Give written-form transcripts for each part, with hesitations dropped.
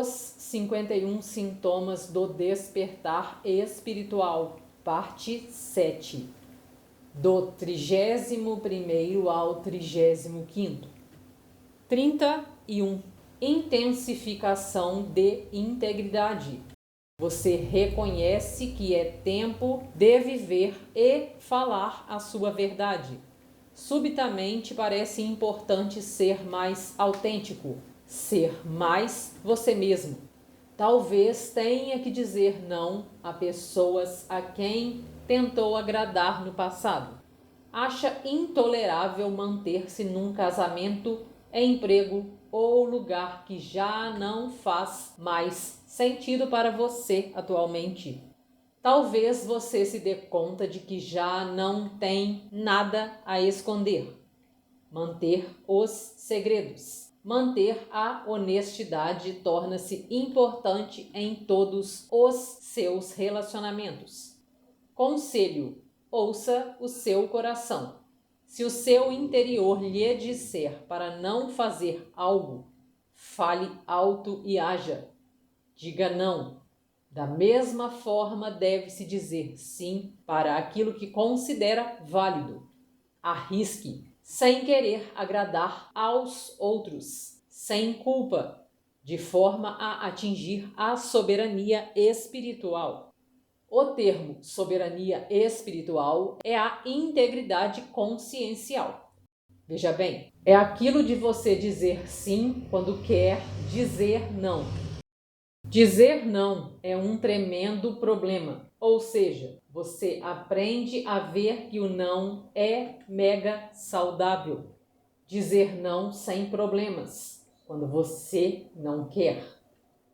Os 51 sintomas do despertar espiritual, parte 7, do 31º ao 35º. 31. Intensificação de integridade. Você reconhece que é tempo de viver e falar a sua verdade. Subitamente parece importante ser mais autêntico, ser mais você mesmo. Talvez tenha que dizer não a pessoas a quem tentou agradar no passado. Acha intolerável manter-se num casamento, emprego ou lugar que já não faz mais sentido para você atualmente. Talvez você se dê conta de que já não tem nada a esconder. Manter os segredos. Manter a honestidade torna-se importante em todos os seus relacionamentos. Conselho: ouça o seu coração. Se o seu interior lhe disser para não fazer algo, fale alto e haja. Diga não. Da mesma forma, deve-se dizer sim para aquilo que considera válido. Arrisque, sem querer agradar aos outros, sem culpa, de forma a atingir a soberania espiritual. O termo soberania espiritual é a integridade consciencial. Veja bem, é aquilo de você dizer sim quando quer dizer não. Dizer não é um tremendo problema, ou seja, você aprende a ver que o não é mega saudável. Dizer não sem problemas, quando você não quer.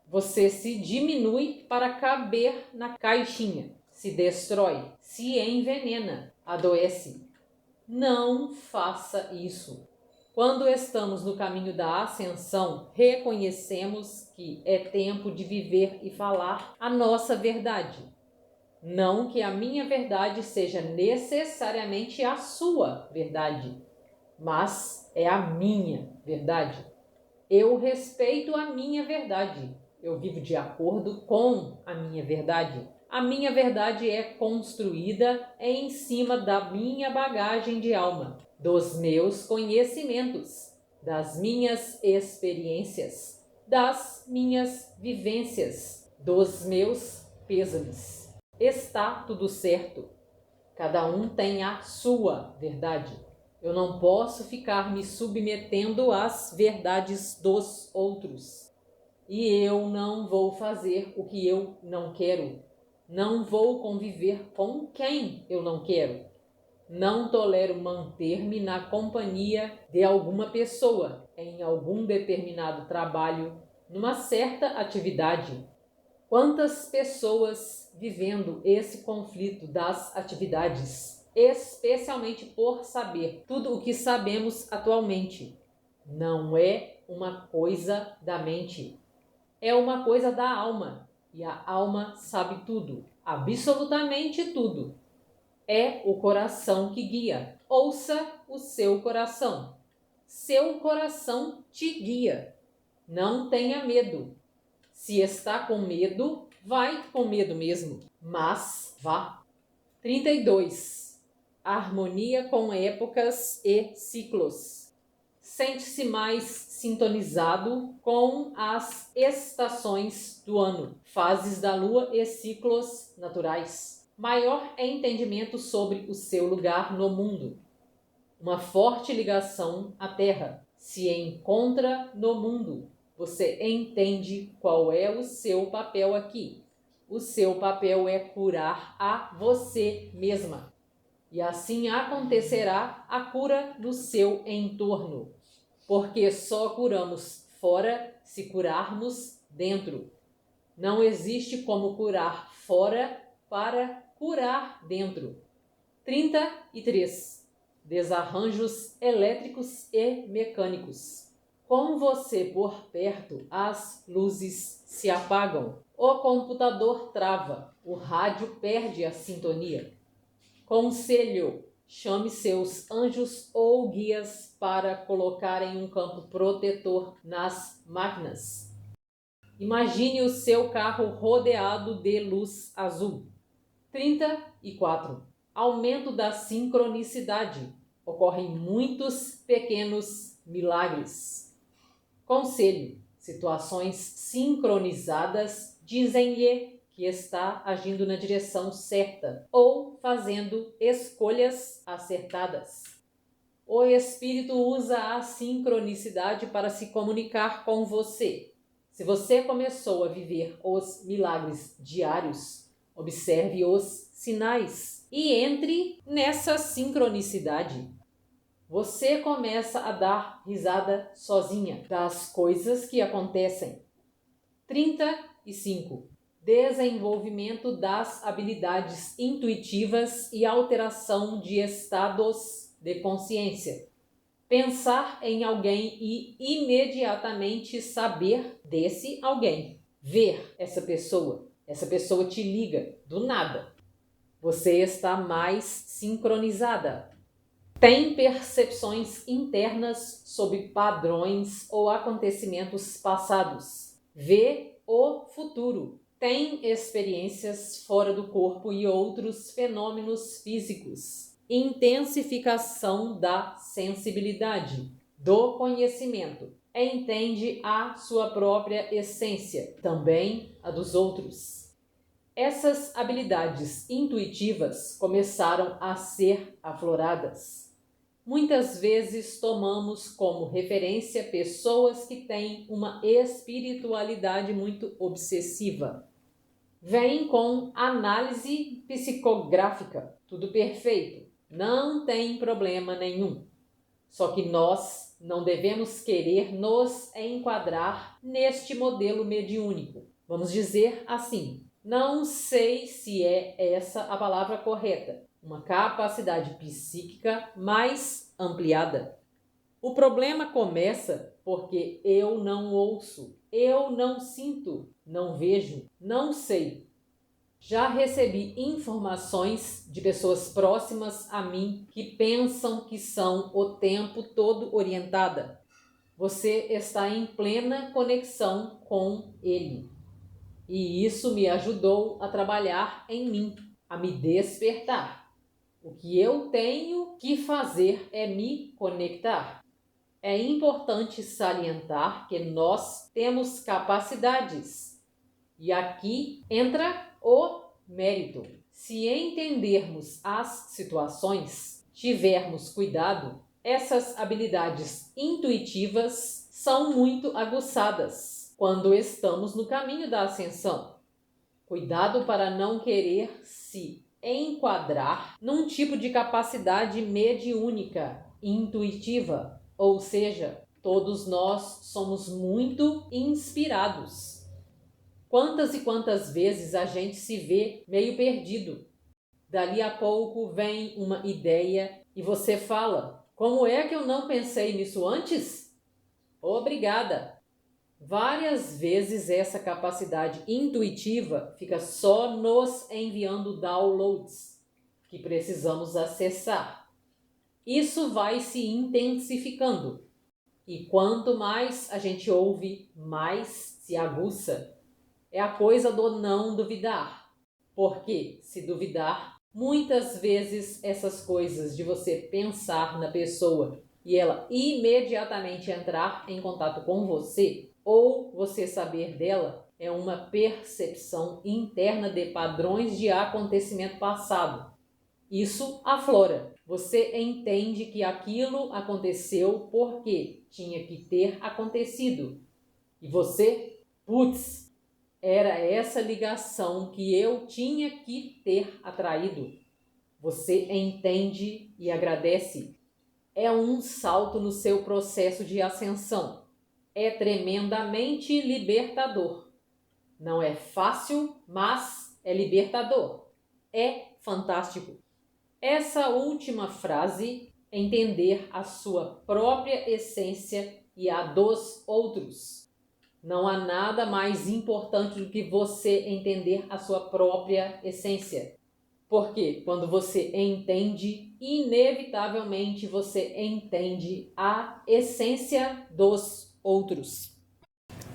Você se diminui para caber na caixinha, se destrói, se envenena, adoece. Não faça isso. Quando estamos no caminho da ascensão, reconhecemos que é tempo de viver e falar a nossa verdade. Não que a minha verdade seja necessariamente a sua verdade, mas é a minha verdade. Eu respeito a minha verdade. Eu vivo de acordo com a minha verdade. A minha verdade é construída em cima da minha bagagem de alma, dos meus conhecimentos, das minhas experiências, das minhas vivências, dos meus pêsames. Está tudo certo. Cada um tem a sua verdade. Eu não posso ficar me submetendo às verdades dos outros. E eu não vou fazer o que eu não quero. Não vou conviver com quem eu não quero. Não tolero manter-me na companhia de alguma pessoa, em algum determinado trabalho, numa certa atividade. Quantas pessoas vivendo esse conflito das atividades, especialmente por saber tudo o que sabemos atualmente. Não é uma coisa da mente, é uma coisa da alma, e a alma sabe tudo, absolutamente tudo. É o coração que guia. Ouça o seu coração. Seu coração te guia. Não tenha medo. Se está com medo, vai com medo mesmo, mas vá. 32. Harmonia com épocas e ciclos. Sente-se mais sintonizado com as estações do ano, fases da lua e ciclos naturais. Maior entendimento sobre o seu lugar no mundo. Uma forte ligação à Terra. Se encontra no mundo. Você entende qual é o seu papel aqui. O seu papel é curar a você mesma. E assim acontecerá a cura no seu entorno. Porque só curamos fora se curarmos dentro. Não existe como curar fora para curar dentro. 33. Desarranjos elétricos e mecânicos. Com você por perto, as luzes se apagam. O computador trava. O rádio perde a sintonia. Conselho: chame seus anjos ou guias para colocarem um campo protetor nas máquinas. Imagine o seu carro rodeado de luz azul. 34. Aumento da sincronicidade. Ocorrem muitos pequenos milagres. Conselho: situações sincronizadas dizem-lhe que está agindo na direção certa ou fazendo escolhas acertadas. O Espírito usa a sincronicidade para se comunicar com você. Se você começou a viver os milagres diários, observe os sinais e entre nessa sincronicidade. Você começa a dar risada sozinha das coisas que acontecem. 35. Desenvolvimento das habilidades intuitivas e alteração de estados de consciência. Pensar em alguém e imediatamente saber desse alguém. Ver essa pessoa te liga do nada. Você está mais sincronizada. Tem percepções internas sobre padrões ou acontecimentos passados. Vê o futuro. Tem experiências fora do corpo e outros fenômenos físicos. Intensificação da sensibilidade, do conhecimento. Entende a sua própria essência, também a dos outros. Essas habilidades intuitivas começaram a ser afloradas. Muitas vezes tomamos como referência pessoas que têm uma espiritualidade muito obsessiva. Vêm com análise psicográfica, tudo perfeito, não tem problema nenhum. Só que nós não devemos querer nos enquadrar neste modelo mediúnico. Vamos dizer assim, não sei se é essa a palavra correta, uma capacidade psíquica mais ampliada. O problema começa porque eu não ouço, eu não sinto, não vejo, não sei. Já recebi informações de pessoas próximas a mim que pensam que são o tempo todo orientada. Você está em plena conexão com ele. E isso me ajudou a trabalhar em mim, a me despertar. O que eu tenho que fazer é me conectar. É importante salientar que nós temos capacidades. E aqui entra o mérito. Se entendermos as situações, tivermos cuidado, essas habilidades intuitivas são muito aguçadas quando estamos no caminho da ascensão. Cuidado para não querer se enquadrar num tipo de capacidade mediúnica, intuitiva, ou seja, todos nós somos muito inspirados. Quantas e quantas vezes a gente se vê meio perdido. Dali a pouco vem uma ideia e você fala: como é que eu não pensei nisso antes? Obrigada! Várias vezes essa capacidade intuitiva fica só nos enviando downloads que precisamos acessar. Isso vai se intensificando e quanto mais a gente ouve, mais se aguça. É a coisa do não duvidar, porque se duvidar, muitas vezes essas coisas de você pensar na pessoa e ela imediatamente entrar em contato com você, ou você saber dela, é uma percepção interna de padrões de acontecimento passado. Isso aflora. Você entende que aquilo aconteceu porque tinha que ter acontecido. E você, putz, era essa ligação que eu tinha que ter atraído. Você entende e agradece. É um salto no seu processo de ascensão. É tremendamente libertador. Não é fácil, mas é libertador. É fantástico. Essa última frase, entender a sua própria essência e a dos outros. Não há nada mais importante do que você entender a sua própria essência. Porque quando você entende, inevitavelmente você entende a essência dos outros.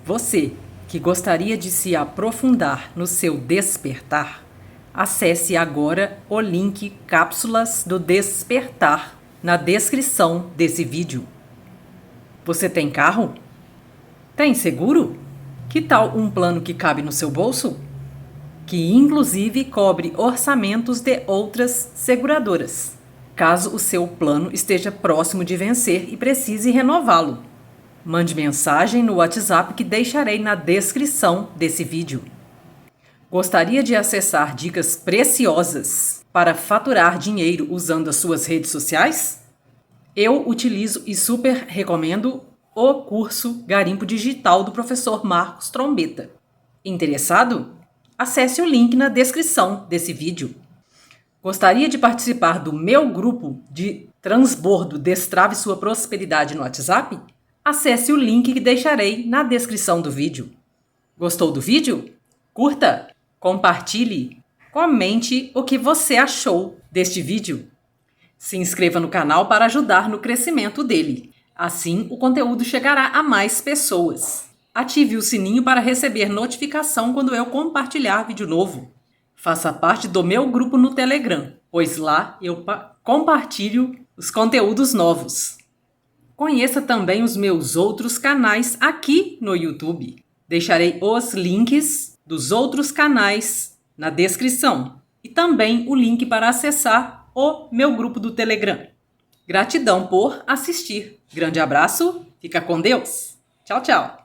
Você que gostaria de se aprofundar no seu despertar, acesse agora o link Cápsulas do Despertar na descrição desse vídeo. Você tem carro? Tem seguro? Que tal um plano que cabe no seu bolso? Que inclusive cobre orçamentos de outras seguradoras, caso o seu plano esteja próximo de vencer e precise renová-lo. Mande mensagem no WhatsApp que deixarei na descrição desse vídeo. Gostaria de acessar dicas preciosas para faturar dinheiro usando as suas redes sociais? Eu utilizo e super recomendo o curso Garimpo Digital do professor Marcos Trombetta. Interessado? Acesse o link na descrição desse vídeo. Gostaria de participar do meu grupo de transbordo Destrave Sua Prosperidade no WhatsApp? Acesse o link que deixarei na descrição do vídeo. Gostou do vídeo? Curta, compartilhe, comente o que você achou deste vídeo. Se inscreva no canal para ajudar no crescimento dele. Assim, o conteúdo chegará a mais pessoas. Ative o sininho para receber notificação quando eu compartilhar vídeo novo. Faça parte do meu grupo no Telegram, pois lá eu compartilho os conteúdos novos. Conheça também os meus outros canais aqui no YouTube. Deixarei os links dos outros canais na descrição e também o link para acessar o meu grupo do Telegram. Gratidão por assistir. Grande abraço, fica com Deus. Tchau, tchau.